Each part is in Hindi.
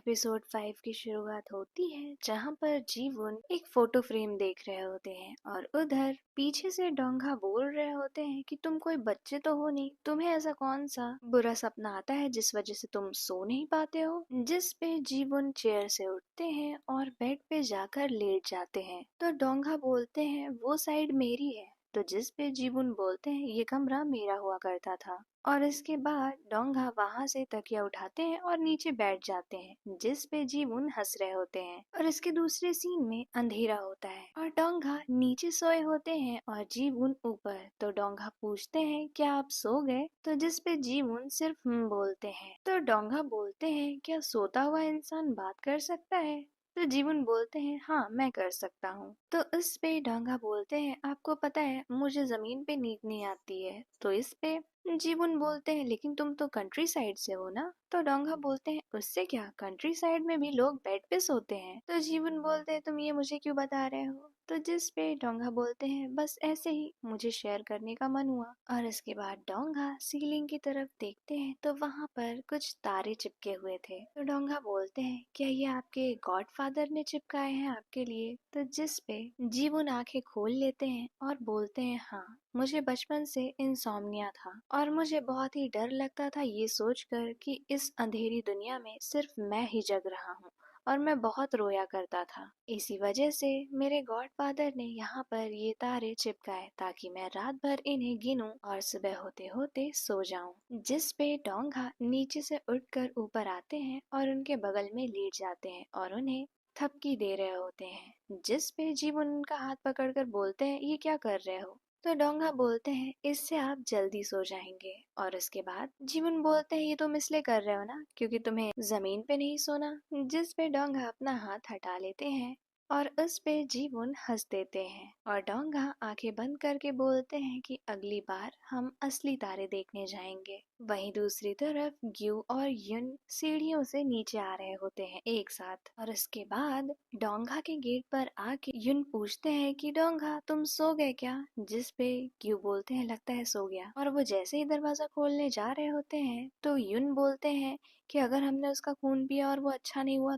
एपिसोड 5 की शुरुआत होती है जहाँ पर जीवन एक फोटो फ्रेम देख रहे होते हैं और उधर पीछे से डोंगा बोल रहे होते हैं कि तुम कोई बच्चे तो हो नहीं, तुम्हें ऐसा कौन सा बुरा सपना आता है जिस वजह से तुम सो नहीं पाते हो। जिस पे जीवन चेयर से उठते हैं और बेड पे जाकर लेट जाते हैं तो डोंगा बोलते हैं वो साइड मेरी है। तो जिस पे जीवन बोलते हैं ये कमरा मेरा हुआ करता था। और इसके बाद डोंगा वहां से तकिया उठाते हैं और नीचे बैठ जाते हैं जिस पे जीवन हंस रहे होते हैं। और इसके दूसरे सीन में अंधेरा होता है और डोंगा नीचे सोए होते हैं और जीवन ऊपर। तो डोंगा पूछते हैं क्या आप सो गए, तो जिस पे जीवन सिर्फ बोलते हैं। तो डोंगा बोलते हैं क्या सोता हुआ इंसान बात कर सकता है, तो जीवन बोलते हैं हाँ मैं कर सकता हूँ। तो इस पे डोंगा बोलते हैं आपको पता है मुझे जमीन पे नींद नहीं आती है। तो इस पे जीवन बोलते हैं लेकिन तुम तो कंट्री साइड से हो ना। तो डोंगा बोलते हैं उससे क्या, कंट्री साइड में भी लोग बेड पे सोते हैं। तो जीवन बोलते हैं तुम ये मुझे क्यों बता रहे हो। तो जिस पे डोंगा बोलते हैं बस ऐसे ही मुझे शेयर करने का मन हुआ। और इसके बाद डोंगा सीलिंग की तरफ देखते हैं तो वहाँ पर कुछ तारे चिपके हुए थे। तो डोंगा बोलते हैं क्या ये आपके गॉडफादर ने चिपकाए हैं आपके लिए। तो जिस पे जीवन आंखें खोल लेते हैं और बोलते हैं हाँ मुझे बचपन से इंसोम्निया था और मुझे बहुत ही डर लगता था ये सोचकर कि इस अंधेरी दुनिया में सिर्फ मैं ही जग रहा हूँ और मैं बहुत रोया करता था। इसी वजह से मेरे गॉडफादर ने यहाँ पर ये तारे चिपकाए ताकि मैं रात भर इन्हें गिनूं और सुबह होते होते सो जाऊं। जिस पे डोंगा नीचे से उठकर ऊपर आते हैं और उनके बगल में लेट जाते हैं और उन्हें थपकी दे रहे होते हैं। जिस पे जीवन उनका हाथ पकड़कर बोलते हैं ये क्या कर रहे हो। तो डोंगा बोलते हैं इससे आप जल्दी सो जाएंगे। और इसके बाद जीवन बोलते हैं ये तुम इसलिए कर रहे हो ना क्योंकि तुम्हें जमीन पे नहीं सोना। जिस पे डोंगा अपना हाथ हटा लेते हैं और उस पे जीवन हंस देते हैं और डोंगा आंखें बंद करके बोलते हैं कि अगली बार हम असली तारे देखने जाएंगे। वहीं दूसरी तरफ ग्यू और युन सीढ़ियों से नीचे आ रहे होते हैं एक साथ। और इसके बाद डोंगा के गेट पर आके युन पूछते हैं कि डोंगा तुम सो गए क्या। जिस पे ग्यू बोलते हैं लगता है सो गया। और वो जैसे ही दरवाजा खोलने जा रहे होते हैं तो युन बोलते हैं कि अगर हमने उसका खून पिया और वो अच्छा नहीं हुआ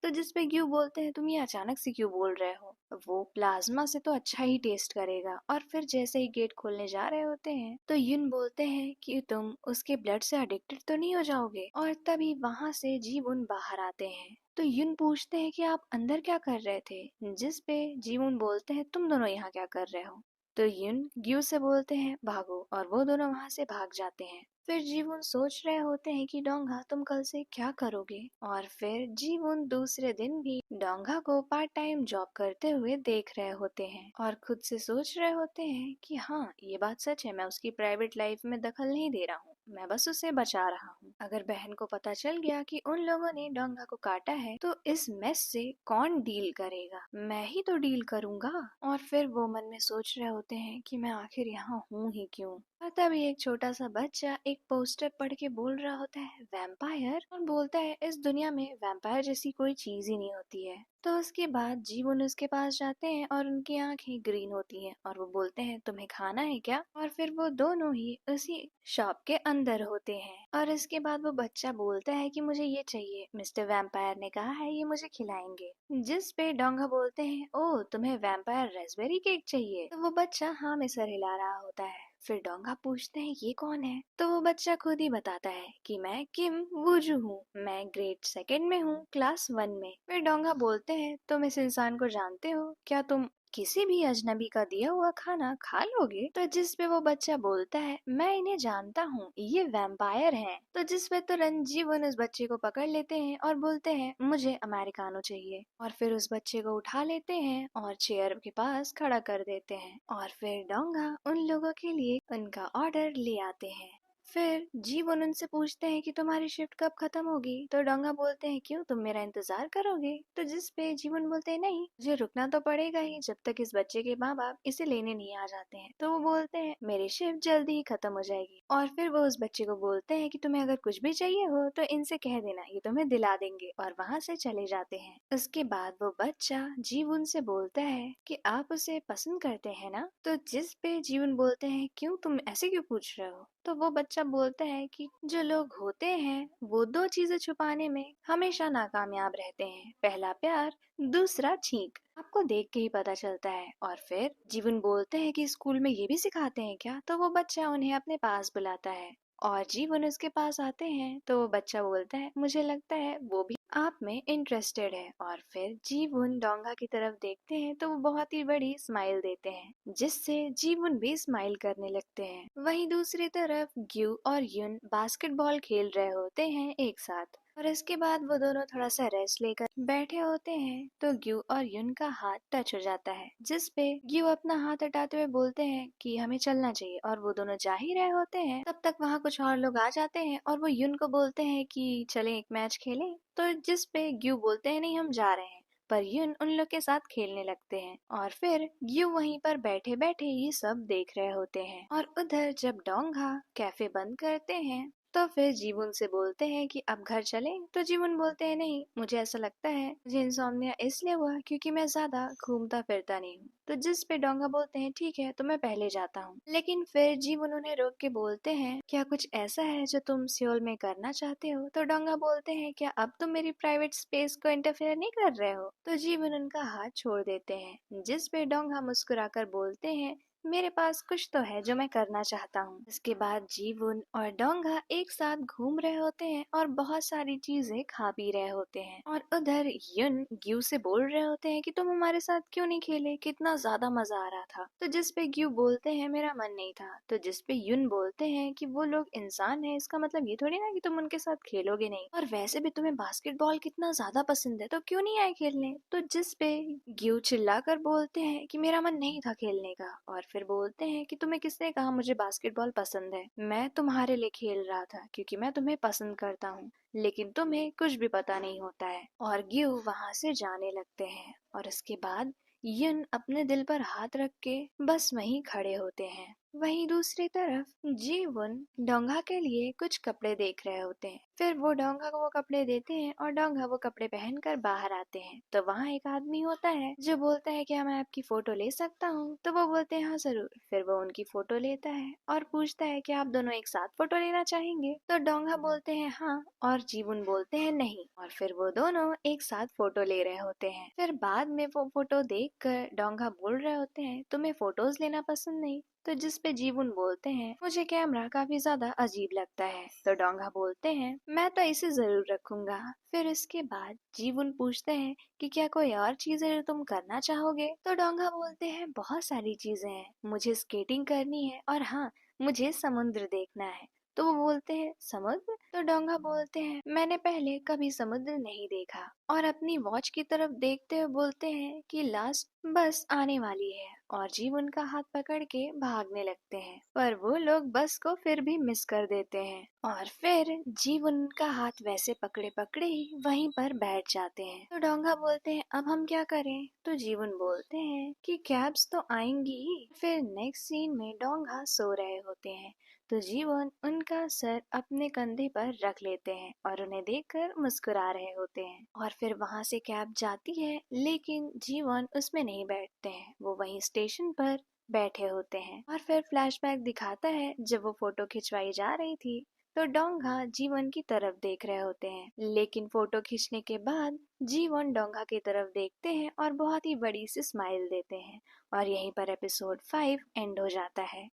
तो जिस पे ग्यू बोलते हैं तुम ये अचानक से क्यों बोल रहे हो, वो प्लाज्मा से तो अच्छा ही टेस्ट करेगा। और फिर जैसे ही गेट खोलने जा रहे होते हैं तो युन बोलते हैं कि तुम उसके ब्लड से एडिक्टेड तो नहीं हो जाओगे। और तभी वहां से जीवन बाहर आते हैं। तो युन पूछते हैं कि आप अंदर क्या कर रहे थे। जिस पे जीवन बोलते हैं तुम दोनों यहाँ क्या कर रहे हो। तो युन ग्यू से बोलते हैं भागो और वो दोनों वहां से भाग जाते हैं। फिर जीवन सोच रहे होते हैं कि डोंगा तुम कल से क्या करोगे। और फिर जीवन दूसरे दिन भी डोंगा को पार्ट टाइम जॉब करते हुए देख रहे होते हैं और खुद से सोच रहे होते हैं कि हाँ ये बात सच है, मैं उसकी प्राइवेट लाइफ में दखल नहीं दे रहा हूँ, मैं बस उसे बचा रहा हूँ। अगर बहन को पता चल गया कि उन लोगों ने डोंगा को काटा है तो इस मेस से कौन डील करेगा, मैं ही तो डील करूंगा। और फिर वो मन में सोच रहे होते हैं कि मैं आखिर यहाँ हूँ ही क्यों। और तभी एक छोटा सा बच्चा एक पोस्टर पढ़ के बोल रहा होता है वैम्पायर, और बोलता है इस दुनिया में वैम्पायर जैसी कोई चीज ही नहीं होती है। तो उसके बाद जीवन उसके पास जाते हैं और उनकी आंखें ग्रीन होती हैं और वो बोलते हैं तुम्हें खाना है क्या। और फिर वो दोनों ही उसी शॉप के अंदर होते हैं। और इसके बाद वो बच्चा बोलता है कि मुझे ये चाहिए, मिस्टर वैम्पायर ने कहा है ये मुझे खिलाएंगे। जिस पे डोंगा बोलते हैं ओ तुम्हें वैम्पायर रेस्पबेरी केक चाहिए। तो वो बच्चा हाँ में सर हिला रहा होता है। फिर डोंगा पूछते हैं ये कौन है। तो वो बच्चा खुद ही बताता है कि मैं किम वूजू हूँ, मैं ग्रेड सेकंड में हूँ क्लास 1 में। फिर डोंगा बोलते हैं तुम इस इंसान को जानते हो क्या, तुम किसी भी अजनबी का दिया हुआ खाना खा लोगे। तो जिस पे वो बच्चा बोलता है मैं इन्हें जानता हूँ, ये वैम्पायर हैं। तो जिस पे तुरंत जीवन उस बच्चे को पकड़ लेते हैं और बोलते हैं मुझे अमेरिकानो चाहिए। और फिर उस बच्चे को उठा लेते हैं और चेयर के पास खड़ा कर देते हैं। और फिर डोंगा उन लोगों के लिए उनका ऑर्डर ले आते हैं। फिर जीवन उनसे पूछते हैं कि तुम्हारी शिफ्ट कब खत्म होगी। तो डोंगा बोलते हैं क्यों तुम मेरा इंतजार करोगे। तो जिस पे जीवन बोलते हैं नहीं मुझे रुकना तो पड़ेगा ही जब तक इस बच्चे के माँ बाप इसे लेने नहीं आ जाते हैं। तो वो बोलते हैं मेरी शिफ्ट जल्दी ही खत्म हो जाएगी। और फिर वो उस बच्चे को बोलते हैं कि तुम्हें अगर कुछ भी चाहिए हो तो इनसे कह देना, ये तुम्हें दिला देंगे। और वहाँ से चले जाते हैं। उसके बाद वो बच्चा जीवन से बोलता है कि आप उसे पसंद करते हैं ना। तो जिस पे जीवन बोलते हैं क्यों तुम ऐसे क्यों पूछ रहे हो। तो वो बच्चा बोलता है कि जो लोग होते हैं वो दो चीजें छुपाने में हमेशा नाकामयाब रहते हैं, पहला प्यार, दूसरा छींक। आपको देख के ही पता चलता है। और फिर जीवन बोलते हैं कि स्कूल में ये भी सिखाते हैं क्या? तो वो बच्चा उन्हें अपने पास बुलाता है और जीवन उसके पास आते हैं तो वो बच्चा बोलता है मुझे लगता है वो भी आप में इंटरेस्टेड है। और फिर जीवन डोंगा की तरफ देखते हैं तो वो बहुत ही बड़ी स्माइल देते हैं जिससे जीवन भी स्माइल करने लगते हैं। वहीं दूसरी तरफ ग्यू और युन बास्केटबॉल खेल रहे होते हैं एक साथ और इसके बाद वो दोनों थोड़ा सा रेस्ट लेकर बैठे होते हैं तो ग्यू और युन का हाथ टच हो जाता है जिस पे ग्यू अपना हाथ हटाते हुए बोलते हैं कि हमें चलना चाहिए। और वो दोनों जा ही रहे होते हैं तब तक वहाँ कुछ और लोग आ जाते हैं और वो युन को बोलते हैं कि चलें एक मैच खेलें। तो जिस पे ग्यू बोलते हैं नहीं हम जा रहे हैं, पर युन उन लोग के साथ खेलने लगते हैं और फिर ग्यू वहीं पर बैठे बैठे ये सब देख रहे होते हैं। और उधर जब डोंगा कैफे बंद करते हैं तो फिर जीवन से बोलते हैं कि अब घर चलें। तो जीवन बोलते हैं नहीं, मुझे ऐसा लगता है मुझे इंसोम्निया इसलिए हुआ क्योंकि मैं ज्यादा घूमता फिरता नहीं हूँ। तो जिस पे डोंगा बोलते हैं ठीक है तो मैं पहले जाता हूँ। लेकिन फिर जीवन उन्हें रोक के बोलते हैं क्या कुछ ऐसा है जो तुम सियोल में करना चाहते हो? तो डोंगा बोलते हैं क्या अब तुम मेरी प्राइवेट स्पेस को इंटरफेयर नहीं कर रहे हो? तो जीवन उनका हाथ छोड़ देते हैं जिस पे डोंगा मुस्कुराकर बोलते हैं मेरे पास कुछ तो है जो मैं करना चाहता हूँ। इसके बाद जीवन और डोंगा एक साथ घूम रहे होते हैं और बहुत सारी चीजें खा पी रहे होते हैं। और उधर युन ग्यू से बोल रहे होते हैं कि तुम हमारे साथ क्यों नहीं खेले, कितना ज्यादा मजा आ रहा था। तो जिस पे ग्यू बोलते हैं मेरा मन नहीं था। तो जिस पे युन बोलते हैं कि वो लोग इंसान है, इसका मतलब ये थोड़ी ना कि तुम उनके साथ खेलोगे नहीं, और वैसे भी तुम्हें बास्केटबॉल कितना ज्यादा पसंद है तो क्यों नहीं आए खेलने। तो जिस पे ग्यू चिल्लाकर बोलते हैं कि मेरा मन नहीं था खेलने का। और फिर बोलते हैं कि तुम्हें किसने कहा मुझे बास्केटबॉल पसंद है, मैं तुम्हारे लिए खेल रहा था क्योंकि मैं तुम्हें पसंद करता हूँ, लेकिन तुम्हें कुछ भी पता नहीं होता है। और ग्यू वहाँ से जाने लगते हैं और इसके बाद युन अपने दिल पर हाथ रख के बस वहीं खड़े होते हैं। वहीं दूसरी तरफ जीवन डोंगा के लिए कुछ कपड़े देख रहे होते हैं। फिर वो डोंगा को वो कपड़े देते हैं और डोंगा वो कपड़े पहनकर बाहर आते हैं। तो वहाँ एक आदमी होता है जो बोलता है क्या मैं आपकी फोटो ले सकता हूँ? तो वो बोलते हैं हाँ जरूर। फिर वो उनकी फोटो लेता है और पूछता है कि आप दोनों एक साथ फोटो लेना चाहेंगे? तो डोंगा बोलते हैं हाँ और जीवन बोलते हैं नहीं। और फिर वो दोनों एक साथ फोटो ले रहे होते हैं। फिर बाद में वो फोटो देख कर डोंगा बोल रहे होते हैं तुम्हें फोटोज लेना पसंद नहीं? तो जिस पे जीवन बोलते हैं मुझे कैमरा काफी ज्यादा अजीब लगता है। तो डोंगा बोलते हैं मैं तो इसे जरूर रखूंगा। फिर इसके बाद जीवन पूछते हैं कि क्या कोई और चीज है जो तुम करना चाहोगे? तो डोंगा बोलते हैं बहुत सारी चीजें हैं, मुझे स्केटिंग करनी है और हाँ मुझे समुद्र देखना है। तो वो बोलते हैं समुद्र? तो डोंगा बोलते हैं मैंने पहले कभी समुद्र नहीं देखा। और अपनी वॉच की तरफ देखते हुए बोलते हैं कि लास्ट बस आने वाली है। और जीवन का हाथ पकड़ के भागने लगते हैं पर वो लोग बस को फिर भी मिस कर देते हैं। और फिर जीवन का हाथ वैसे पकड़े पकड़े ही वहीं पर बैठ जाते हैं। तो डोंगा बोलते हैं अब हम क्या करें? तो जीवन बोलते हैं कि कैब्स तो आएंगी ही। फिर नेक्स्ट सीन में डोंगा सो रहे होते हैं तो जीवन उनका सर अपने कंधे पर रख लेते हैं और उन्हें देखकर मुस्कुरा रहे होते हैं। और फिर वहाँ से कैब जाती है लेकिन जीवन उसमें नहीं बैठते हैं, वो वहीं स्टेशन पर बैठे होते हैं। और फिर फ्लैशबैक दिखाता है जब वो फोटो खिंचवाई जा रही थी तो डोंगा जीवन की तरफ देख रहे होते हैं, लेकिन फोटो खींचने के बाद जीवन डोंगा की तरफ देखते हैं और बहुत ही बड़ी सी स्माइल देते हैं। और यहीं पर एपिसोड 5 एंड हो जाता है।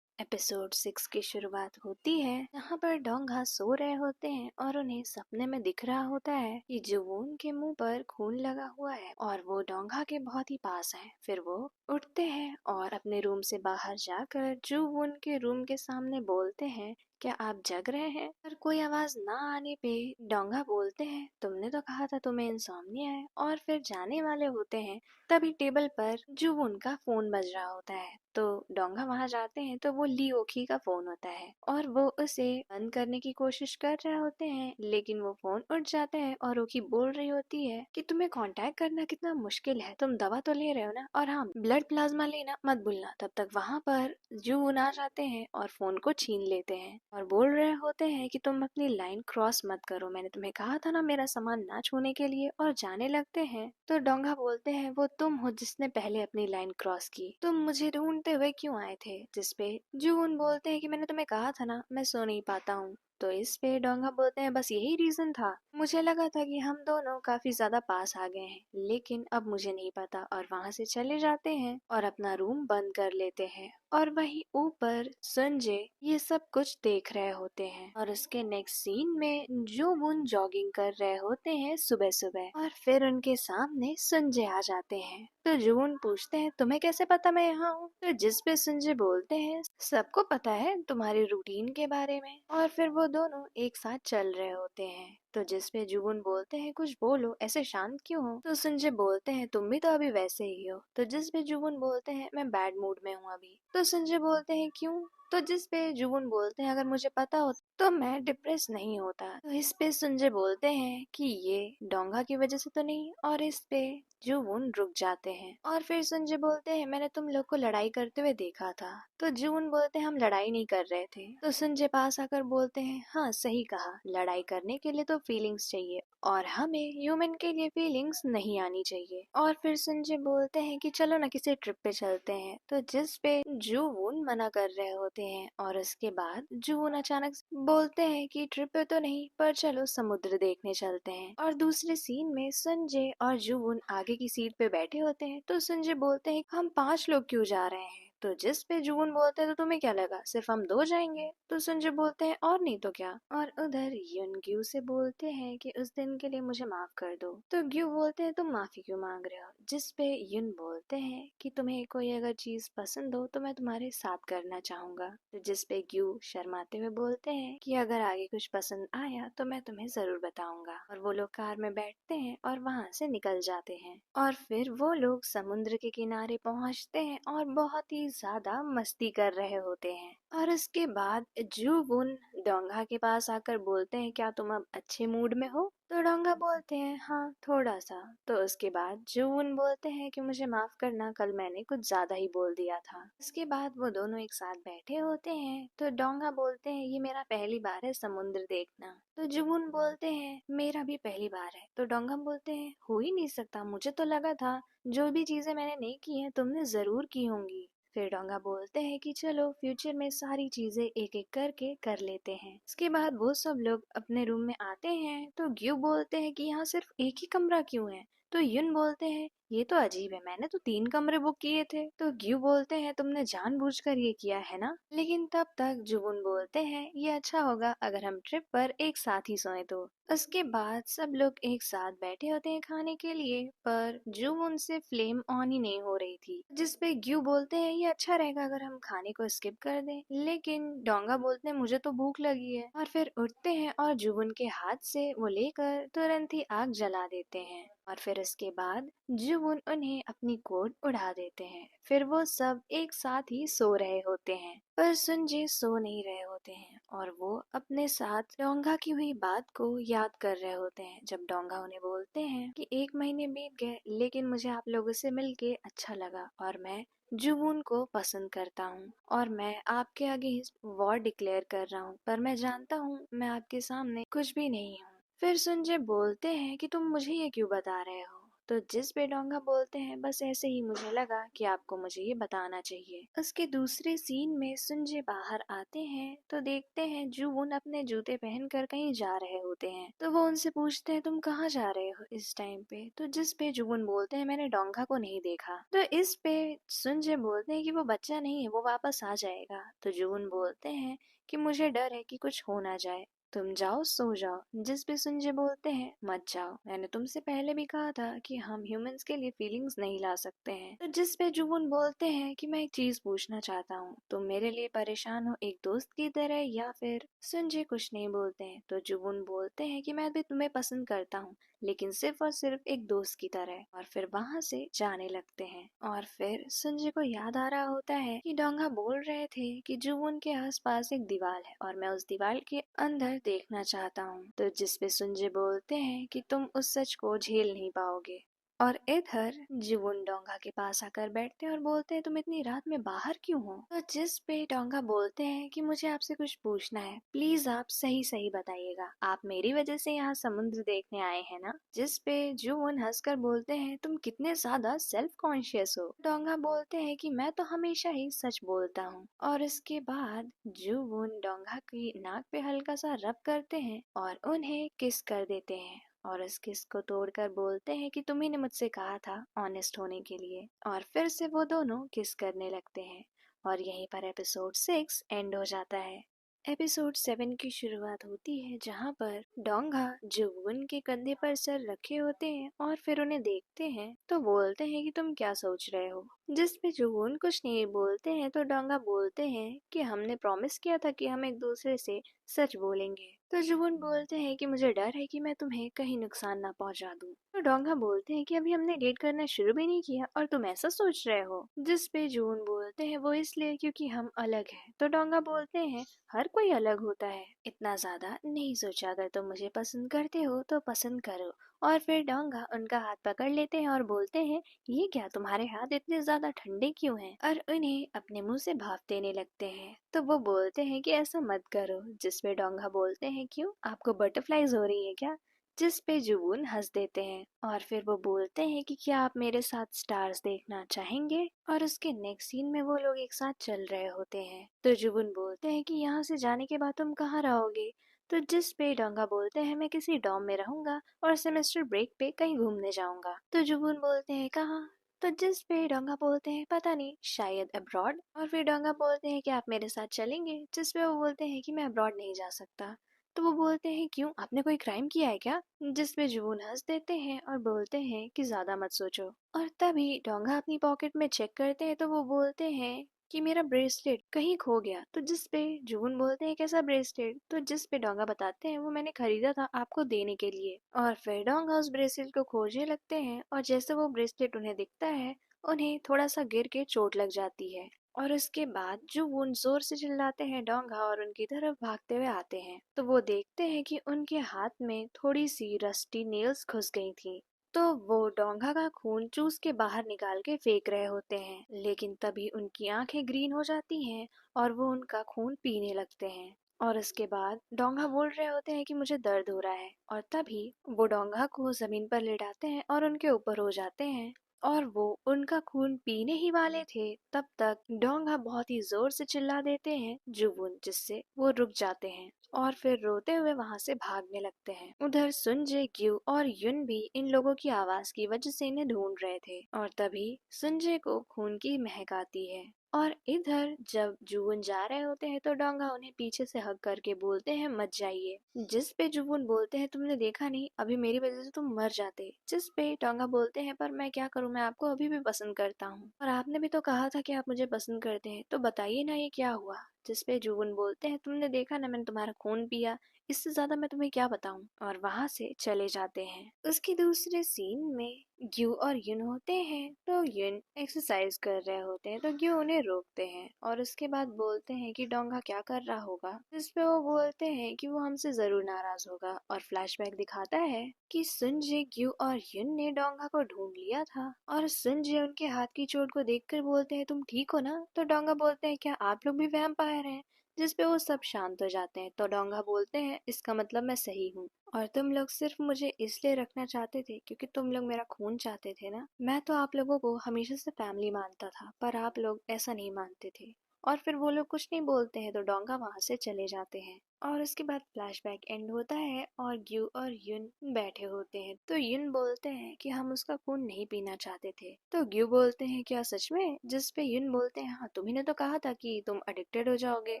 एपिसोड 6 की शुरुआत होती है जहाँ पर डोंगा सो रहे होते हैं और उन्हें सपने में दिख रहा होता है कि जुवून के मुंह पर खून लगा हुआ है और वो डोंगा के बहुत ही पास है। फिर वो उठते हैं और अपने रूम से बाहर जाकर जुवून के रूम के सामने बोलते हैं क्या आप जग रहे हैं? पर कोई आवाज ना आने पे डोंगा बोलते हैं तुमने तो कहा था तुम्हें इंसोम्निया है। और फिर जाने वाले होते हैं तभी टेबल पर जुवून का फोन बज रहा होता है। तो डोंगा वहां जाते हैं तो वो ली ओकी का फोन होता है और वो उसे बंद करने की कोशिश कर रहे होते हैं लेकिन वो फोन उठ जाता है और ओकी बोल रही होती है कि तुम्हें कांटेक्ट करना कितना मुश्किल है, तुम दवा तो ले रहे हो ना, और हाँ ब्लड प्लाज्मा लेना मत भूलना। तब तक वहाँ पर जून आ जाते हैं और फोन को छीन लेते हैं और बोल रहे होते हैं कि तुम अपनी लाइन क्रॉस मत करो, मैंने तुम्हें कहा था ना मेरा सामान सामान ना छूने के लिए और जाने लगते हैं। तो डोंगा बोलते हैं वो तुम हो जिसने पहले अपनी लाइन क्रॉस की, तुम मुझे ढूंढते हुए क्यों आए थे? जिसपे जून बोलते हैं कि मैंने तुम्हें कहा था ना मैं सो नहीं पाता हूँ। तो इस पे डोंगा बोलते हैं बस यही रीजन था, मुझे लगा था कि हम दोनों काफी ज्यादा पास आ गए हैं, लेकिन अब मुझे नहीं पता। और वहाँ से चले जाते हैं और अपना रूम बंद कर लेते हैं। और वहीं ऊपर संजय ये सब कुछ देख रहे होते हैं और उसके नेक्स्ट सीन में जोबुन जॉगिंग कर रहे होते हैं सुबह सुबह, और फिर उनके सामने संजय आ जाते हैं। तो जोबुन पूछते हैं तुम्हें कैसे पता मैं यहाँ हूँ? तो जिस पे संजय बोलते हैं सबको पता है तुम्हारी रूटीन के बारे में। और फिर वो दोनों एक साथ चल रहे होते हैं। तो जिस पे जुबुन बोलते हैं कुछ बोलो, ऐसे शांत क्यों हो? तो संजय बोलते हैं तुम भी तो अभी वैसे ही हो। तो जिस पे जुबुन बोलते हैं मैं बैड मूड में हूँ अभी। तो संजय बोलते हैं क्यों? तो जिस पे जुबुन बोलते हैं अगर मुझे पता हो तो मैं डिप्रेस नहीं होता। तो इस पे संजय बोलते हैं कि ये डोंगा की वजह से तो नहीं, और इस पे जुबुन रुक जाते हैं। और फिर संजय बोलते हैं मैंने तुम लोग को लड़ाई करते हुए देखा था। तो जुबुन बोलते हैं हम लड़ाई नहीं कर रहे थे। तो संजय पास आकर बोलते हैं हाँ सही कहा, लड़ाई करने के लिए तो फीलिंग्स चाहिए और हमें ह्यूमन के लिए फीलिंग्स नहीं आनी चाहिए। और फिर संजय बोलते हैं कि चलो ना किसी ट्रिप पे चलते हैं। तो जिस पे जून मना कर रहे होते हैं और उसके बाद जून अचानक से बोलते हैं कि ट्रिप पे तो नहीं पर चलो समुद्र देखने चलते हैं। और दूसरे सीन में संजय और जून आगे की सीट पे बैठे होते हैं। तो संजय बोलते हैं हम 5 लोग क्यों जा रहे हैं? तो जिस पे जून बोलते हैं तो तुम्हें क्या लगा सिर्फ हम 2 जाएंगे? तो संजय बोलते हैं और नहीं तो क्या। और उधर युन ग्यू से बोलते हैं कि उस दिन के लिए मुझे माफ कर दो। तो ग्यू बोलते हैं तुम माफी क्यों मांग रहे हो? जिस पे युन बोलते हैं कि तुम्हें कोई अगर चीज पसंद हो तो मैं तुम्हारे साथ करना चाहूंगा। तो जिस पे ग्यू शर्माते हुए बोलते हैं कि अगर आगे कुछ पसंद आया तो मैं तुम्हें जरूर बताऊंगा। और वो लोग कार में बैठते हैं और वहाँ से निकल जाते हैं। और फिर वो लोग समुद्र के किनारे पहुँचते हैं और बहुत ही ज्यादा मस्ती कर रहे होते हैं। और उसके बाद जूवुन डोंगा के पास आकर बोलते हैं क्या तुम अब अच्छे मूड में हो? तो डोंगा बोलते हैं हाँ थोड़ा सा। तो उसके बाद जूवुन बोलते हैं कि मुझे माफ करना, कल मैंने कुछ ज्यादा ही बोल दिया था। उसके बाद वो दोनों एक साथ बैठे होते हैं। तो डोंगा बोलते हैं ये मेरा पहली बार है समुद्र देखना। तो जूवुन बोलते हैं मेरा भी पहली बार है। तो डोंगा बोलते हैं हो ही नहीं सकता, मुझे तो लगा था जो भी चीजें मैंने नहीं की हैं तुमने जरूर की होंगी। फिर डोंगा बोलते हैं कि चलो फ्यूचर में सारी चीजें एक एक करके कर लेते हैं। उसके बाद वो सब लोग अपने रूम में आते हैं। तो ग्यू बोलते हैं कि यहाँ सिर्फ एक ही कमरा क्यों है? तो युन बोलते हैं ये तो अजीब है, मैंने तो 3 कमरे बुक किए थे। तो ग्यू बोलते हैं तुमने जानबूझकर ये किया है ना? लेकिन तब तक जुबुन बोलते हैं ये अच्छा होगा अगर हम ट्रिप पर एक साथ ही सोए तो। उसके बाद सब लोग एक साथ बैठे होते हैं खाने के लिए, पर जुबुन से फ्लेम ऑन ही नहीं हो रही थी। जिस पे ग्यू बोलते हैं ये अच्छा रहेगा अगर हम खाने को स्किप कर दें, लेकिन डोंगा बोलते हैं मुझे तो भूख लगी है। और फिर उठते हैं और जुबुन के हाथ से वो लेकर तुरंत ही आग जला देते हैं। और फिर इसके बाद जुबुन उन्हें अपनी कोट उड़ा देते हैं। फिर वो सब एक साथ ही सो रहे होते हैं, पर सुनजे सो नहीं रहे होते हैं और वो अपने साथ डोंगा की हुई बात को याद कर रहे होते हैं। जब डोंगा उन्हें बोलते हैं कि 1 महीने बीत गए लेकिन मुझे आप लोगों से मिलके अच्छा लगा और मैं जुबून को पसंद करता हूँ और मैं आपके अगेंस्ट वॉर डिक्लेयर कर रहा हूँ, पर मैं जानता हूँ मैं आपके सामने कुछ भी नहीं हूँ। फिर सुनजे बोलते हैं कि तुम मुझे ये क्यों बता रहे हो? तो जिस पे डोंगा बोलते हैं बस ऐसे ही मुझे लगा कि आपको मुझे ये बताना चाहिए। उसके दूसरे सीन में सुनजे बाहर आते हैं तो देखते हैं जुवुन अपने जूते पहनकर कहीं जा रहे होते हैं। तो वो उनसे पूछते हैं तुम कहाँ जा रहे हो इस टाइम पे? तो जिस पे जुवुन बोलते हैं मैंने डोंगा को नहीं देखा। तो इस पे सुनजे बोलते हैं कि वो बच्चा नहीं है, वो वापस आ जाएगा। तो जुवुन बोलते हैं कि मुझे डर है कि कुछ हो ना जाए, तुम जाओ सो जाओ। जिस पे सुनजे बोलते हैं मत जाओ, मैंने तुमसे पहले भी कहा था कि हम ह्यूमंस के लिए फीलिंग्स नहीं ला सकते हैं। तो जिस पे जुबुन बोलते हैं कि मैं एक चीज पूछना चाहता हूँ, तुम मेरे लिए परेशान हो एक दोस्त की तरह या फिर? सुनजे कुछ नहीं बोलते हैं। तो जुबुन बोलते हैं कि मैं भी तुम्हें पसंद करता हूँ लेकिन सिर्फ और सिर्फ एक दोस्त की तरह। और फिर वहाँ से जाने लगते हैं। और फिर सुनजे को याद आ रहा होता है कि डोंगा बोल रहे थे कि जुबुन के आसपास एक दीवार है और मैं उस दीवार के अंदर देखना चाहता हूँ। तो जिस पे सुनजे बोलते हैं कि तुम उस सच को झेल नहीं पाओगे। और इधर जुवुन डोंगा के पास आकर बैठते हैं और बोलते हैं तुम इतनी रात में बाहर क्यों हो। तो जिस पे डोंगा बोलते हैं कि मुझे आपसे कुछ पूछना है, प्लीज आप सही सही बताइएगा, आप मेरी वजह से यहाँ समुद्र देखने आए हैं ना। जिस पे जुवुन हंसकर बोलते हैं तुम कितने ज्यादा सेल्फ कॉन्शियस हो। डोंगा बोलते हैं कि मैं तो हमेशा ही सच बोलता हूँ। और इसके बाद जुवुन डोंगा की नाक पे हल्का सा रब करते हैं और उन्हें किस कर देते हैं और इस किस को तोड़कर बोलते हैं कि तुम्ही ने मुझसे कहा था ऑनेस्ट होने के लिए। और फिर से वो दोनों किस करने लगते हैं और यहीं पर एपिसोड 6 एंड हो जाता है। एपिसोड 7 की शुरुआत होती है जहाँ पर डोंगा जुवुन के कंधे पर सर रखे होते हैं और फिर उन्हें देखते हैं तो बोलते हैं कि तुम क्या सोच रहे हो। जिस पे जुवुन कुछ नहीं बोलते हैं तो डोंगा बोलते हैं कि हमने प्रॉमिस किया था कि हम एक दूसरे से सच बोलेंगे। तो जुवुन बोलते हैं कि मुझे डर है कि मैं तुम्हें कहीं नुकसान ना पहुंचा दूं। तो डोंगा बोलते हैं कि अभी हमने डेट करना शुरू भी नहीं किया और तुम ऐसा सोच रहे हो। जिस पे जुवुन बोलते हैं वो इसलिए क्योंकि हम अलग हैं। तो डोंगा बोलते हैं हर कोई अलग होता है, इतना ज्यादा नहीं सोचा, अगर तुम मुझे पसंद करते हो तो पसंद करो। और फिर डोंगा उनका हाथ पकड़ लेते हैं और बोलते हैं ये क्या, तुम्हारे हाथ इतने ज्यादा ठंडे क्यों हैं, और उन्हें अपने मुंह से भाप देने लगते हैं। तो वो बोलते हैं कि ऐसा मत करो। जिस पे डोंगा बोलते हैं क्यों, आपको बटरफ्लाईज हो रही है क्या। जिस पे जुवुन हंस देते हैं और फिर वो बोलते हैं कि क्या आप मेरे साथ स्टार्स देखना चाहेंगे। और उसके नेक्स्ट सीन में वो लोग एक साथ चल रहे होते हैं। तो जुवुन बोलते हैं कि यहाँ से जाने के बाद तुम कहाँ रहोगे। तो जिस पे डोंगा बोलते हैं मैं किसी डॉम में रहूंगा और सेमेस्टर ब्रेक पे कहीं घूमने जाऊंगा। तो जुबून बोलते हैं कहाँ। तो जिस पे डोंगा बोलते हैं पता नहीं, शायद अब्रॉड। और फिर डोंगा बोलते हैं कि आप मेरे साथ चलेंगे। जिस पे वो बोलते हैं कि मैं अब्रॉड नहीं जा सकता। तो वो बोलते हैं क्यों, आपने कोई क्राइम किया है क्या। जिस पे जुबून हंस देते हैं और बोलते हैं कि ज्यादा मत सोचो। और तभी डोंगा अपनी पॉकेट में चेक करते हैं तो वो बोलते हैं कि मेरा ब्रेसलेट कहीं खो गया। तो जिस पे जुबून बोलते हैं कैसा ब्रेसलेट। तो जिस पे डोंगा बताते हैं वो मैंने खरीदा था आपको देने के लिए। और फिर डोंगा उस ब्रेसलेट को खोजने लगते हैं और जैसे वो ब्रेसलेट उन्हें दिखता है उन्हें थोड़ा सा गिर के चोट लग जाती है। और उसके बाद जुबून जोर से चिल्लाते हैं डोंगा और उनकी तरफ भागते हुए आते हैं। तो वो देखते हैं कि उनके हाथ में थोड़ी सी रस्टी नेल्स घुस गई थी। तो वो डोंगा का खून चूस के बाहर निकाल के फेंक रहे होते हैं, लेकिन तभी उनकी आंखें ग्रीन हो जाती हैं और वो उनका खून पीने लगते हैं। और इसके बाद डोंगा बोल रहे होते हैं कि मुझे दर्द हो रहा है और तभी वो डोंगा को जमीन पर लेटाते हैं और उनके ऊपर हो जाते हैं और वो उनका खून पीने ही वाले थे। तब तक डोंगा बहुत ही जोर से चिल्ला देते हैं जुबुन, जिससे वो रुक जाते हैं और फिर रोते हुए वहां से भागने लगते हैं। उधर सुनजे, ग्यू और युन भी इन लोगों की आवाज की वजह से इन्हें ढूंढ रहे थे और तभी सुनजे को खून की महक आती है। और इधर जब जुबुन जा रहे होते हैं तो डोंगा उन्हें पीछे से हग करके बोलते हैं मत जाइए। जिस पे जुबुन बोलते हैं तुमने देखा नहीं, अभी मेरी वजह से तुम मर जाते। जिस पे डोंगा बोलते हैं पर मैं क्या करूं, मैं आपको अभी भी पसंद करता हूँ और आपने भी तो कहा था कि आप मुझे पसंद करते हैं, तो बताइए ना ये क्या हुआ। जिस पे जुबुन बोलते हैं तुमने देखा ना, मैंने तुम्हारा खून पिया, इससे ज्यादा मैं तुम्हें क्या बताऊं। और वहां से चले जाते हैं। उसके दूसरे सीन में ग्यू और युन होते हैं। तो युन एक्सरसाइज कर रहे होते हैं तो ग्यू उन्हें रोकते हैं और उसके बाद बोलते हैं कि डोंगा क्या कर रहा होगा। जिस पे वो बोलते हैं कि वो हमसे जरूर नाराज होगा और फ्लैशबैक दिखाता है कि सुनजे, ग्यू और युन ने डोंगा को ढूंढ लिया था और सुनजे उनके हाथ की चोट को देखकर बोलते हैं तुम ठीक हो ना। तो डोंगा बोलते हैं क्या आप लोग भी वैम्पायर हैं। जिस पे वो सब शांत हो जाते हैं। तो डोंगा बोलते हैं इसका मतलब मैं सही हूँ और तुम लोग सिर्फ मुझे इसलिए रखना चाहते थे क्योंकि तुम लोग मेरा खून चाहते थे ना। मैं तो आप लोगों को हमेशा से फैमिली मानता था पर आप लोग ऐसा नहीं मानते थे। और फिर वो लोग कुछ नहीं बोलते हैं तो डोंगा वहां से चले जाते हैं। और उसके बाद फ्लैशबैक एंड होता है और ग्यू और युन बैठे होते हैं। तो युन बोलते हैं कि हम उसका खून नहीं पीना चाहते थे। तो ग्यू बोलते हैं क्या सच में। जिस पे युन बोलते हैं हाँ तुम्ही ने तो कहा था कि तुम एडिक्टेड हो जाओगे।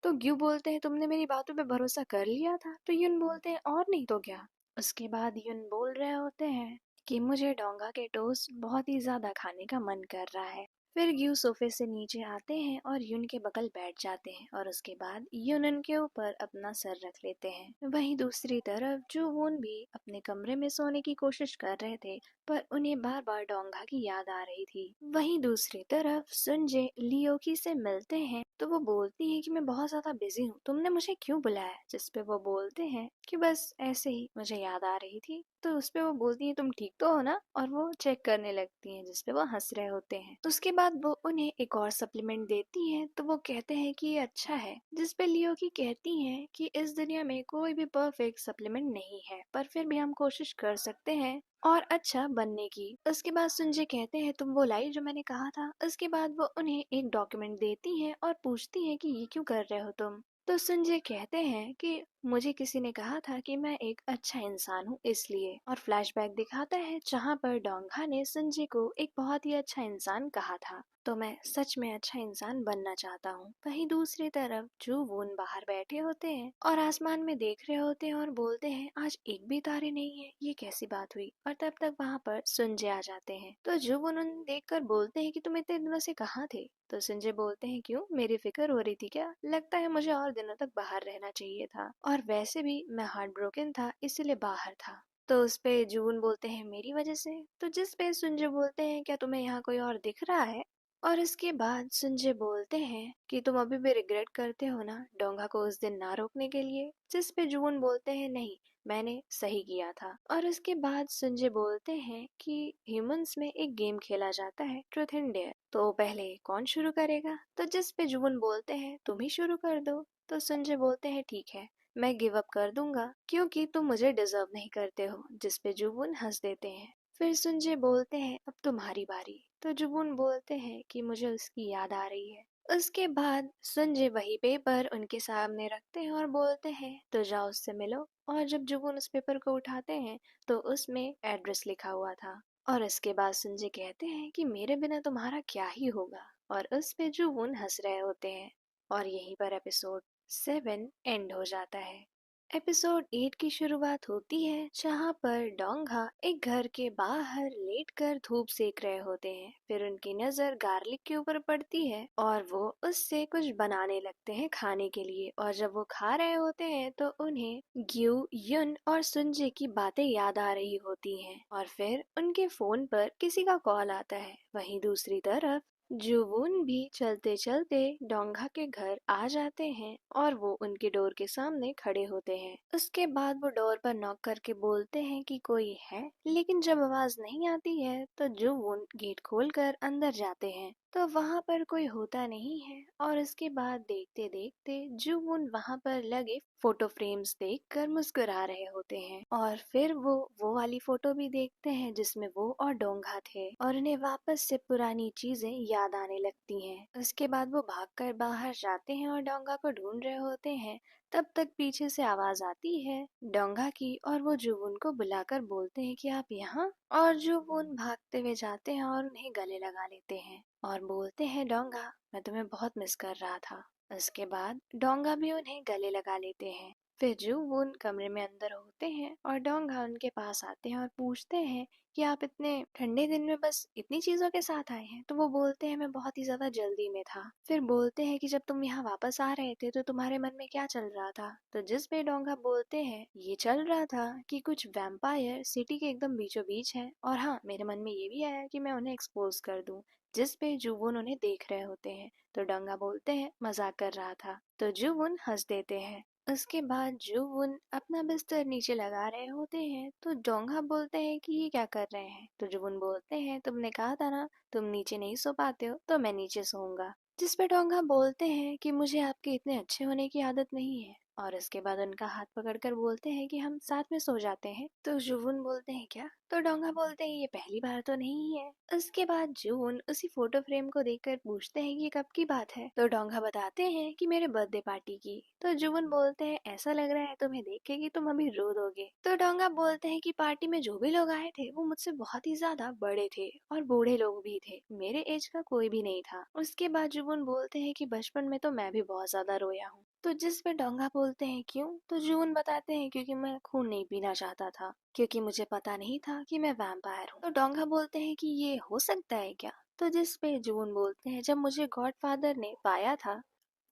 तो ग्यू बोलते हैं तुमने मेरी बातों पे भरोसा कर लिया था। तो युन बोलते हैं और नहीं तो क्या। उसके बाद युन बोल रहे होते हैं कि मुझे डोंगा के टोस्ट बहुत ही ज्यादा खाने का मन कर रहा है। फिर ग्यू सोफे से नीचे आते हैं और युन के बगल बैठ जाते हैं और उसके बाद युन उनके ऊपर अपना सर रख लेते हैं। वहीं दूसरी तरफ जुवून भी अपने कमरे में सोने की कोशिश कर रहे थे पर उन्हें बार बार डोंगा की याद आ रही थी। वहीं दूसरी तरफ सुनजे लियोकी से मिलते हैं तो वो बोलती है कि मैं बहुत ज्यादा बिजी हूँ, तुमने मुझे क्यों बुलाया। जिस पे वो बोलते हैं कि बस ऐसे ही मुझे याद आ रही थी। तो उस पे वो बोलती है तुम ठीक तो हो ना, और वो चेक करने लगती हैं, जिस पे वो हंस रहे होते हैं। तो उसके बाद वो उन्हें एक और सप्लीमेंट देती हैं, तो वो कहते हैं कि ये अच्छा है, जिस पे लियो की कहती हैं कि इस दुनिया में कोई भी परफेक्ट सप्लीमेंट नहीं है, पर फिर भी हम कोशिश कर सकते हैं और अच्छा बनने की। उसके बाद सुंजे कहते हैं तुम वो लाई जो मैंने कहा था। उसके बाद वो उन्हें एक डॉक्यूमेंट देती हैं और पूछती हैं कि ये क्यों कर रहे हो तुम। तो सुंजे कहते हैं कि मुझे किसी ने कहा था कि मैं एक अच्छा इंसान हूँ इसलिए, और फ्लैशबैक दिखाता है जहाँ पर डोंगा ने सुंजे को एक बहुत ही अच्छा इंसान कहा था। तो मैं सच में अच्छा इंसान बनना चाहता हूँ। वहीं दूसरी तरफ जू वून बाहर बैठे होते हैं और आसमान में देख रहे होते हैं और बोलते हैं आज एक भी तारे नहीं है, ये कैसी बात हुई। और तब तक वहाँ पर सुंजे आ जाते हैं। तो जू वून उन्हें देखकर बोलते हैं कि तुम इतने दिनों से कहाँ थे। तो संजय बोलते हैं क्यों, मेरी फिक्र हो रही थी क्या? लगता है मुझे और दिनों तक बाहर रहना चाहिए था, और वैसे भी मैं हार्ट ब्रोकन था इसीलिए बाहर था। तो उस पे जून बोलते हैं मेरी वजह से। तो जिस पे संजय बोलते हैं क्या तुम्हें यहाँ कोई और दिख रहा है? और इसके बाद संजय बोलते हैं कि तुम अभी भी रिग्रेट करते हो ना डोंगा को उस दिन ना रोकने के लिए। जिस पे जून बोलते हैं नहीं, मैंने सही किया था। और इसके बाद संजय बोलते हैं कि ह्यूमंस में एक गेम खेला जाता है ट्रूथ एंड डेयर, तो पहले कौन शुरू करेगा। तो जिस पे जुबन बोलते हैं तुम ही शुरू कर दो। तो संजय बोलते हैं ठीक है, मैं गिव अप कर दूंगा क्योंकि तुम मुझे डिजर्व नहीं करते हो। जिस पे जुबन हंस देते हैं। फिर संजय बोलते हैं अब तुम्हारी बारी। तो जुबन बोलते हैं कि मुझे उसकी याद आ रही है। उसके बाद संजय वही पेपर उनके सामने रखते हैं और बोलते हैं तो जाओ उससे मिलो। और जब जुबन उस पेपर को उठाते हैं तो उसमें एड्रेस लिखा हुआ था। और इसके बाद संजय कहते हैं कि मेरे बिना तुम्हारा क्या ही होगा। और उस पे जुबन हंस रहे होते हैं। और यहीं पर एपिसोड 7 एंड हो जाता है। एपिसोड 8 की शुरुआत होती है जहाँ पर डोंगा एक घर के बाहर लेटकर धूप सेक रहे होते हैं। फिर उनकी नजर गार्लिक के ऊपर पड़ती है और वो उससे कुछ बनाने लगते हैं खाने के लिए। और जब वो खा रहे होते हैं तो उन्हें ग्यू युन और सुंजे की बातें याद आ रही होती हैं। और फिर उनके फोन पर किसी का कॉल आता है। वहीं दूसरी तरफ जुवून भी चलते चलते डोंगा के घर आ जाते हैं और वो उनके डोर के सामने खड़े होते हैं। उसके बाद वो डोर पर नॉक करके बोलते हैं कि कोई है, लेकिन जब आवाज नहीं आती है तो जुवून गेट खोलकर अंदर जाते हैं। तो वहाँ पर कोई होता नहीं है। और इसके बाद देखते देखते जुवून वहाँ पर लगे फोटो फ्रेम्स देखकर मुस्कुरा रहे होते हैं। और फिर वो वाली फोटो भी देखते हैं जिसमें वो और डोंगा थे, और उन्हें वापस से पुरानी चीजें याद आने लगती हैं। उसके बाद वो भागकर बाहर जाते हैं और डोंगा को ढूंढ रहे होते हैं। तब तक पीछे से आवाज आती है डोंगा की, और वो जुवून को बुलाकर बोलते हैं कि आप यहाँ। और जुवून भागते हुए जाते हैं और उन्हें गले लगा लेते हैं और बोलते हैं डोंगा मैं तुम्हें बहुत मिस कर रहा था। उसके बाद डोंगा भी उन्हें गले लगा लेते हैं। फिर जुवून कमरे में अंदर होते हैं और डोंगा उनके पास आते हैं और पूछते हैं कि आप इतने ठंडे दिन में बस इतनी चीजों के साथ आए हैं। तो वो बोलते हैं मैं बहुत ही ज्यादा जल्दी में था। फिर बोलते हैं कि जब तुम यहाँ वापस आ रहे थे तो तुम्हारे मन में क्या चल रहा था। तो जिस पे डोंगा बोलते हैं ये चल रहा था कि कुछ वैम्पायर सिटी के एकदम बीचों बीच है, और हाँ मेरे मन में ये भी आया कि मैं उन्हें एक्सपोज कर दूं। जिस पे जुवून उन्हें देख रहे होते हैं। तो डोंगा बोलते हैं मजाक कर रहा था। तो जुवून हंस देते हैं। उसके बाद जुवून अपना बिस्तर नीचे लगा रहे होते हैं तो डोंगा बोलते हैं कि ये क्या कर रहे हैं। तो जुवून बोलते हैं तुमने कहा था ना तुम नीचे नहीं सो पाते हो, तो मैं नीचे सोऊंगा। जिस पे डोंगा बोलते हैं कि मुझे आपके इतने अच्छे होने की आदत नहीं है। और इसके बाद उनका हाथ पकड़कर बोलते हैं कि हम साथ में सो जाते हैं। तो जुवून बोलते हैं क्या। तो डोंगा बोलते हैं ये पहली बार तो नहीं है। उसके बाद जुवून उसी फोटो फ्रेम को देखकर पूछते हैं कि ये कब की बात है। तो डोंगा बताते हैं कि मेरे बर्थडे पार्टी की। तो जुवून बोलते हैं ऐसा लग रहा है तुम्हें देख के कि तुम अभी रो दोगे। तो डोंगा बोलते हैं कि पार्टी में जो भी लोग आए थे वो मुझसे बहुत ही ज्यादा बड़े थे और बूढ़े लोग भी थे, मेरे एज का कोई भी नहीं था। उसके बाद जुवून बोलते हैं कि बचपन में तो मैं भी बहुत ज्यादा रोया हूँ। तो जिस पे डोंगा बोलते हैं क्यों। तो जुवून बताते हैं क्योंकि मैं खून नहीं पीना चाहता था, क्योंकि मुझे पता नहीं था कि मैं वैम्पायर हूँ। तो डोंगा बोलते हैं कि ये हो सकता है क्या। तो जिस पे जुवून बोलते हैं जब मुझे गॉडफादर ने पाया था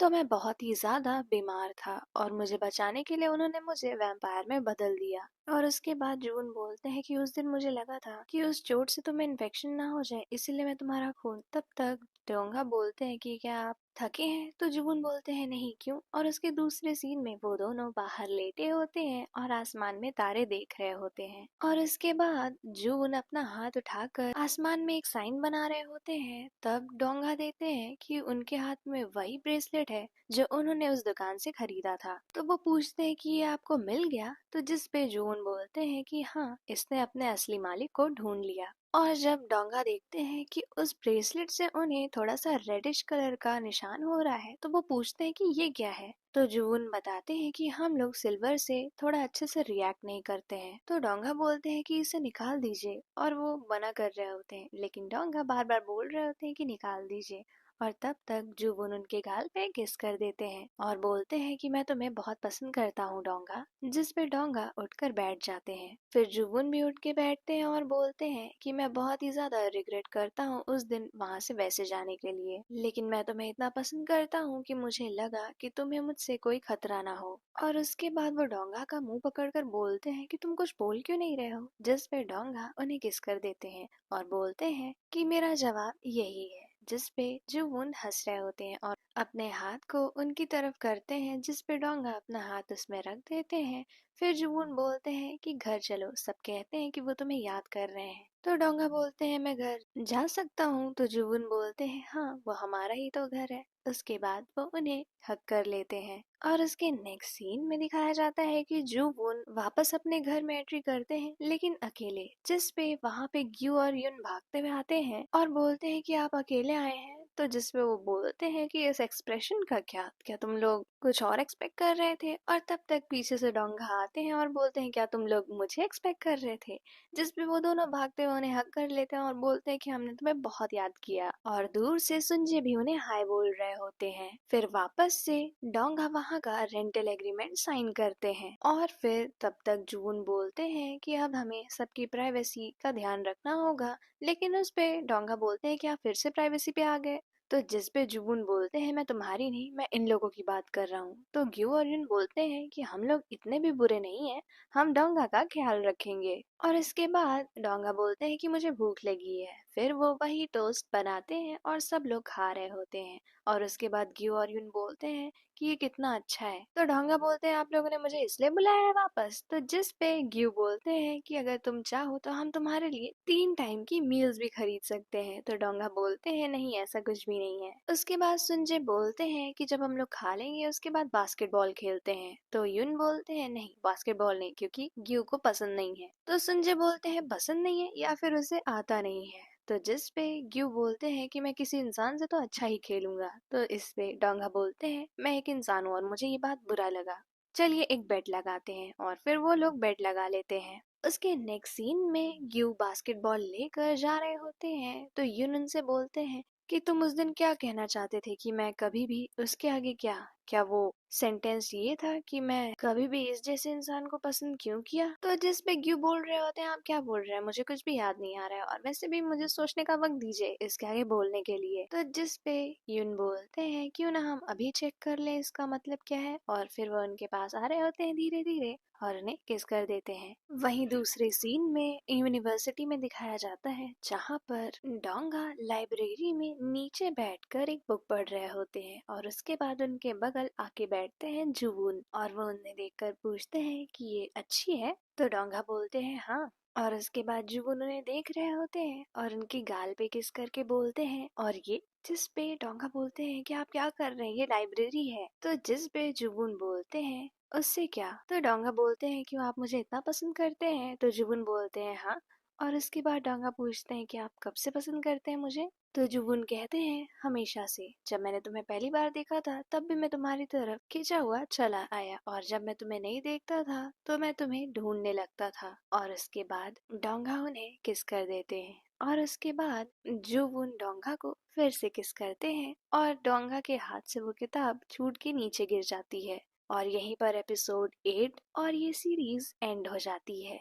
तो मैं बहुत ही ज्यादा बीमार था, और मुझे बचाने के लिए उन्होंने मुझे वैम्पायर में बदल दिया। और उसके बाद जून बोलते हैं कि उस दिन मुझे लगा था कि उस चोट से तुम्हें इन्फेक्शन ना हो जाए, इसीलिए मैं तुम्हारा खून। तब तक डोंगा बोलते हैं कि क्या आप थके हैं? तो जुबून बोलते हैं नहीं क्यों। और उसके दूसरे सीन में वो दोनों बाहर लेटे होते हैं और आसमान में तारे देख रहे होते हैं। और इसके बाद जुबून अपना हाथ उठाकर आसमान में एक साइन बना रहे होते हैं। तब डोंगा देते हैं कि उनके हाथ में वही ब्रेसलेट है जो उन्होंने उस दुकान से खरीदा था। तो वो पूछते हैं कि ये आपको मिल गया। तो जिस पे जुबून बोलते हैं कि हाँ, इसने अपने असली मालिक को ढूंढ लिया। और जब डोंगा देखते हैं कि उस ब्रेसलेट से उन्हें थोड़ा सा रेडिश कलर का निशान हो रहा है, तो वो पूछते हैं कि ये क्या है। तो जून बताते हैं कि हम लोग सिल्वर से थोड़ा अच्छे से रिएक्ट नहीं करते हैं। तो डोंगा बोलते हैं कि इसे निकाल दीजिए, और वो मना कर रहे होते हैं, लेकिन डोंगा बार बार बोल रहे होते हैं कि निकाल दीजिए। और तब तक जुबुन उनके गाल पे किस कर देते हैं और बोलते हैं कि मैं तुम्हें बहुत पसंद करता हूँ डोंगा। जिस पे डोंगा उठकर बैठ जाते हैं। फिर जुबुन भी उठ के बैठते हैं और बोलते हैं कि मैं बहुत ही ज्यादा रिग्रेट करता हूँ उस दिन वहाँ से वैसे जाने के लिए, लेकिन मैं तुम्हें इतना पसंद करता हूँ कि मुझे लगा कि तुम्हें मुझसे कोई खतरा ना हो। और उसके बाद वो डोंगा का मुंह पकड़कर बोलते हैं कि तुम कुछ बोल क्यों नहीं रहे हो। जिस पे डोंगा उन्हें किस कर देते हैं और बोलते हैं कि मेरा जवाब यही है। जिस पे जुबुन हंस रहे होते हैं और अपने हाथ को उनकी तरफ करते हैं, जिस पे डोंगा अपना हाथ उसमें रख देते हैं। फिर जुबून बोलते हैं कि घर चलो, सब कहते हैं कि वो तुम्हें याद कर रहे हैं। तो डोंगा बोलते हैं मैं घर जा सकता हूँ। तो जुबून बोलते हैं हाँ, वो हमारा ही तो घर है। उसके बाद वो उन्हें हक कर लेते हैं। और उसके नेक्स्ट सीन में दिखाया जाता है कि जुबून वापस अपने घर में एंट्री करते हैं, लेकिन अकेले। जिस पे वहाँ पे ग्यू और युन भागते हुए आते हैं और बोलते हैं कि आप अकेले आए हैं। तो जिसपे वो बोलते हैं कि इस एक्सप्रेशन का क्या क्या तुम लोग कुछ और एक्सपेक्ट कर रहे थे। और तब तक पीछे से डोंगा आते हैं और बोलते हैं क्या तुम लोग मुझे एक्सपेक्ट कर रहे थे। जिसपे वो दोनों भागते हुए उन्हें हक कर लेते हैं और बोलते हैं कि हमने तुम्हें बहुत याद किया। और दूर से सुंजे भी उन्हें हाय बोल रहे होते हैं। फिर वापस से डोंगा वहाँ का रेंटल एग्रीमेंट साइन करते हैं। और फिर तब तक जून बोलते हैं कि अब हमें सबकी प्राइवेसी का ध्यान रखना होगा, लेकिन उस पे डोंगा बोलते हैं कि आप फिर से प्राइवेसी पे आ गए। तो जिस पे जुबुन बोलते हैं मैं तुम्हारी नहीं, मैं इन लोगों की बात कर रहा हूँ। तो ग्यू और युन बोलते हैं कि हम लोग इतने भी बुरे नहीं हैं, हम डोंगा का ख्याल रखेंगे। और इसके बाद डोंगा बोलते हैं कि मुझे भूख लगी है। फिर वो वही टोस्ट बनाते हैं और सब लोग खा रहे होते हैं। और उसके बाद ग्यू और युन बोलते हैं कि ये कितना अच्छा है। तो डोंगा बोलते हैं आप लोगों ने मुझे इसलिए बुलाया है वापस। तो जिस पे ग्यू बोलते हैं कि अगर तुम चाहो तो हम तुम्हारे लिए 3 टाइम की मील्स भी खरीद सकते हैं। तो डोंगा बोलते हैं नहीं, ऐसा कुछ भी नहीं है। उसके बाद सुंजे बोलते हैं कि जब हम लोग खा लेंगे उसके बाद बास्केटबॉल खेलते हैं। तो युन बोलते हैं नहीं, बास्केटबॉल नहीं, क्योंकि ग्यू को पसंद नहीं है। तो सुंजे बोलते हैं पसंद नहीं है या फिर उसे आता नहीं है। तो जिस पे ग्यू बोलते हैं कि मैं किसी इंसान से तो अच्छा ही खेलूंगा। तो इस पे डोंगा बोलते हैं मैं एक इंसान हूँ और मुझे ये बात बुरा लगा, चलिए एक बेट लगाते हैं। और फिर वो लोग बेट लगा लेते हैं। उसके नेक्स्ट सीन में ग्यू बास्केटबॉल लेकर जा रहे होते हैं। तो युन उनसे बोलते हैं कि तुम उस दिन क्या कहना चाहते थे कि मैं कभी भी उसके आगे क्या क्या वो सेंटेंस ये था कि मैं कभी भी इस जैसे इंसान को पसंद क्यों किया। तो जिस पे ग्यू बोल रहे होते हैं आप क्या बोल रहे हैं, मुझे कुछ भी याद नहीं आ रहा है और वैसे भी मुझे सोचने का वक्त दीजिए इसके आगे बोलने के लिए। तो जिस पे युन बोलते हैं क्यों ना हम अभी चेक कर लें इसका मतलब क्या है। और फिर वो उनके पास आ रहे होते हैं धीरे धीरे और उन्हें किस कर देते हैं। वहीं दूसरे सीन में यूनिवर्सिटी में दिखाया जाता है जहाँ पर डोंगा लाइब्रेरी में नीचे बैठकर एक बुक पढ़ रहे होते हैं और उसके बाद उनके बगल आके बैठते हैं जुवून और वो उन्हें देखकर पूछते हैं कि ये अच्छी है। तो डोंगा बोलते हैं हाँ। और उसके बाद जुवून उन्हें देख रहे होते हैं और उनकी गाल पे किस करके बोलते हैं और ये। जिस पे डोंगा बोलते हैं कि आप क्या कर रहे हैं, ये लाइब्रेरी है। तो जिस पे जुवून बोलते हैं उससे क्या। तो डोंगा बोलते हैं कि आप मुझे इतना पसंद करते हैं। तो जुबुन बोलते हैं हाँ। और उसके बाद डोंगा पूछते हैं कि आप कब से पसंद करते हैं मुझे। तो जुबुन कहते हैं हमेशा से, जब मैंने तुम्हें पहली बार देखा था तब भी मैं तुम्हारी तरफ खिंचा हुआ चला आया और जब मैं तुम्हें नहीं देखता था तो मैं तुम्हें ढूंढने लगता था। और उसके बाद डोंगा उन्हें किस कर देते हैं। और उसके बाद जुबुन डोंगा को फिर से किस करते हैं और डोंगा के हाथ से वो किताब छूट के नीचे गिर जाती है। और यहीं पर एपिसोड 8 और ये सीरीज एंड हो जाती है।